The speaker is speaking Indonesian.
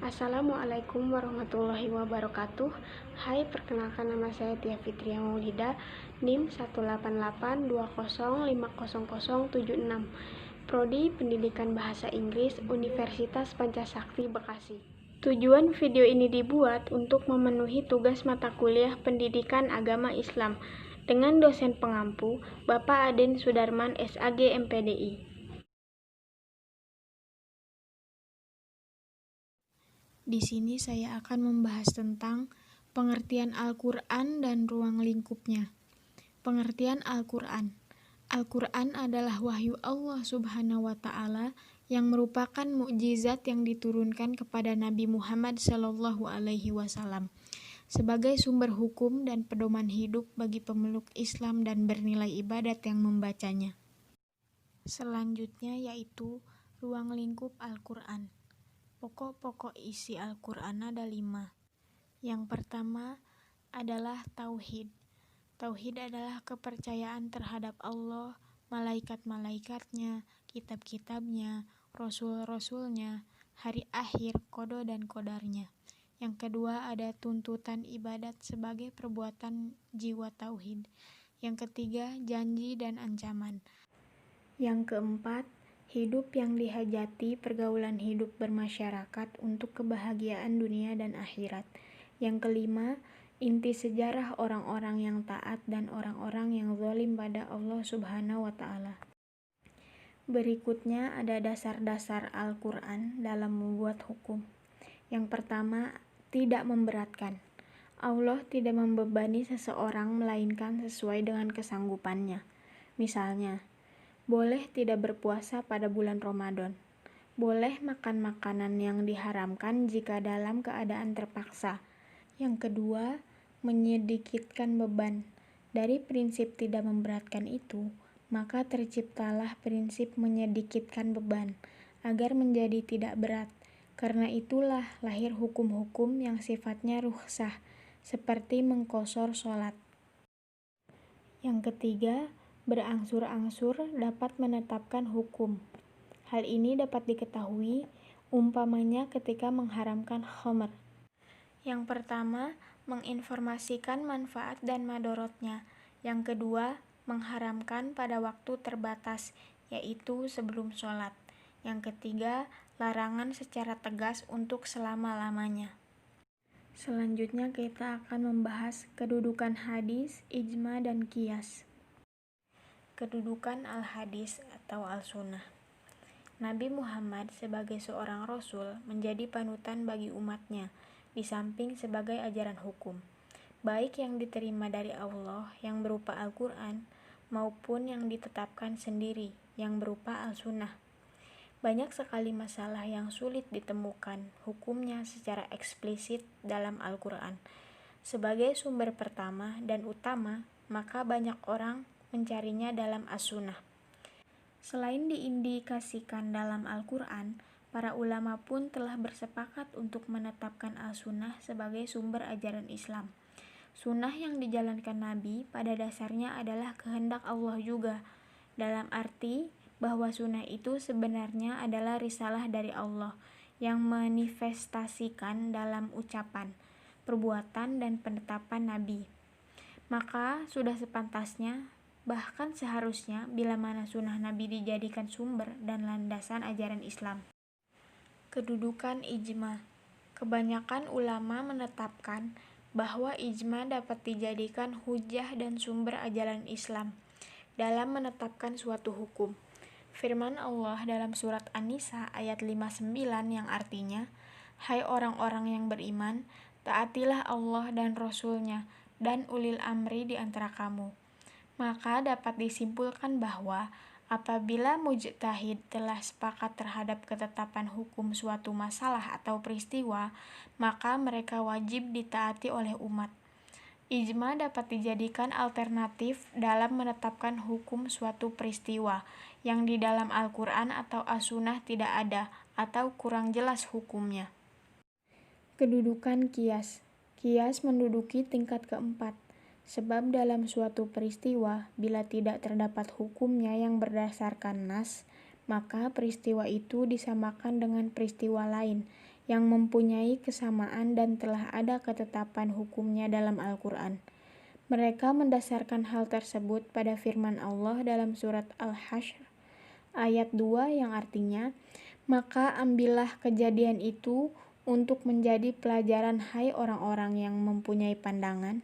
Assalamualaikum warahmatullahi wabarakatuh. Hai, perkenalkan nama saya Tia Fitria Maulida, NIM 18820500076, Prodi Pendidikan Bahasa Inggris, Universitas Pancasakti, Bekasi. Tujuan video ini dibuat untuk memenuhi tugas mata kuliah Pendidikan Agama Islam dengan dosen pengampu, Bapak Aden Sudarman, SAG, MPDI. Di sini saya akan membahas tentang pengertian Al-Quran dan ruang lingkupnya. Pengertian Al-Quran. Al-Quran adalah wahyu Allah Subhanahu wa Ta'ala yang merupakan mukjizat yang diturunkan kepada Nabi Muhammad SAW sebagai sumber hukum dan pedoman hidup bagi pemeluk Islam dan bernilai ibadat yang membacanya. Selanjutnya yaitu ruang lingkup Al-Quran. Pokok-pokok isi Al-Quran ada 5. Yang pertama adalah Tauhid. Tauhid adalah kepercayaan terhadap Allah, malaikat-malaikatnya, kitab-kitabnya, rasul-rasulnya, hari akhir, qada dan qadarnya. Yang kedua ada tuntutan ibadat sebagai perbuatan jiwa tauhid. Yang ketiga janji dan ancaman. Yang keempat hidup yang dihajati pergaulan hidup bermasyarakat untuk kebahagiaan dunia dan akhirat. Yang kelima, inti sejarah orang-orang yang taat dan orang-orang yang zalim pada Allah Subhanahu wa Ta'ala. Berikutnya ada dasar-dasar Al-Quran dalam membuat hukum. Yang pertama, tidak memberatkan. Allah tidak membebani seseorang melainkan sesuai dengan kesanggupannya. Misalnya, boleh tidak berpuasa pada bulan Ramadan. Boleh makan makanan yang diharamkan jika dalam keadaan terpaksa. Yang kedua, menyedikitkan beban. Dari prinsip tidak memberatkan itu, maka terciptalah prinsip menyedikitkan beban, agar menjadi tidak berat. Karena itulah lahir hukum-hukum yang sifatnya rukhsah, seperti mengqosor sholat. Yang ketiga, berangsur-angsur dapat menetapkan hukum. Hal ini dapat diketahui umpamanya ketika mengharamkan khamr. Yang pertama, menginformasikan manfaat dan madorotnya. Yang kedua, mengharamkan pada waktu terbatas, yaitu sebelum sholat. Yang ketiga, larangan secara tegas untuk selama-lamanya. Selanjutnya kita akan membahas kedudukan hadis, ijma, dan qiyas. Kedudukan al-hadis atau al-sunnah. Nabi Muhammad sebagai seorang rasul menjadi panutan bagi umatnya, di samping sebagai ajaran hukum, baik yang diterima dari Allah yang berupa Al-Quran, maupun yang ditetapkan sendiri yang berupa al-sunnah. Banyak sekali masalah yang sulit ditemukan hukumnya secara eksplisit dalam Al-Quran. Sebagai sumber pertama dan utama, maka banyak orang mencarinya dalam as-sunnah. Selain diindikasikan dalam Al-Quran, para ulama pun telah bersepakat untuk menetapkan al-sunnah sebagai sumber ajaran Islam. Sunnah yang dijalankan Nabi pada dasarnya adalah kehendak Allah juga, dalam arti bahwa sunnah itu sebenarnya adalah risalah dari Allah yang manifestasikan dalam ucapan, perbuatan, dan penetapan Nabi. Maka sudah sepantasnya, bahkan seharusnya bila mana sunnah Nabi dijadikan sumber dan landasan ajaran Islam. Kedudukan ijma. Kebanyakan ulama menetapkan bahwa ijma dapat dijadikan hujjah dan sumber ajaran Islam dalam menetapkan suatu hukum. Firman Allah dalam surat An-Nisa ayat 59 yang artinya, "Hai orang-orang yang beriman, taatilah Allah dan Rasul-Nya dan ulil amri di antara kamu." Maka dapat disimpulkan bahwa apabila mujtahid telah sepakat terhadap ketetapan hukum suatu masalah atau peristiwa, maka mereka wajib ditaati oleh umat. Ijma dapat dijadikan alternatif dalam menetapkan hukum suatu peristiwa yang di dalam Al-Quran atau As-Sunnah tidak ada atau kurang jelas hukumnya. Kedudukan qiyas. Qiyas menduduki tingkat keempat, sebab dalam suatu peristiwa, bila tidak terdapat hukumnya yang berdasarkan nas, maka peristiwa itu disamakan dengan peristiwa lain yang mempunyai kesamaan dan telah ada ketetapan hukumnya dalam Al-Quran. Mereka mendasarkan hal tersebut pada firman Allah dalam surat Al-Hasyr ayat 2 yang artinya, "Maka ambillah kejadian itu untuk menjadi pelajaran hai orang-orang yang mempunyai pandangan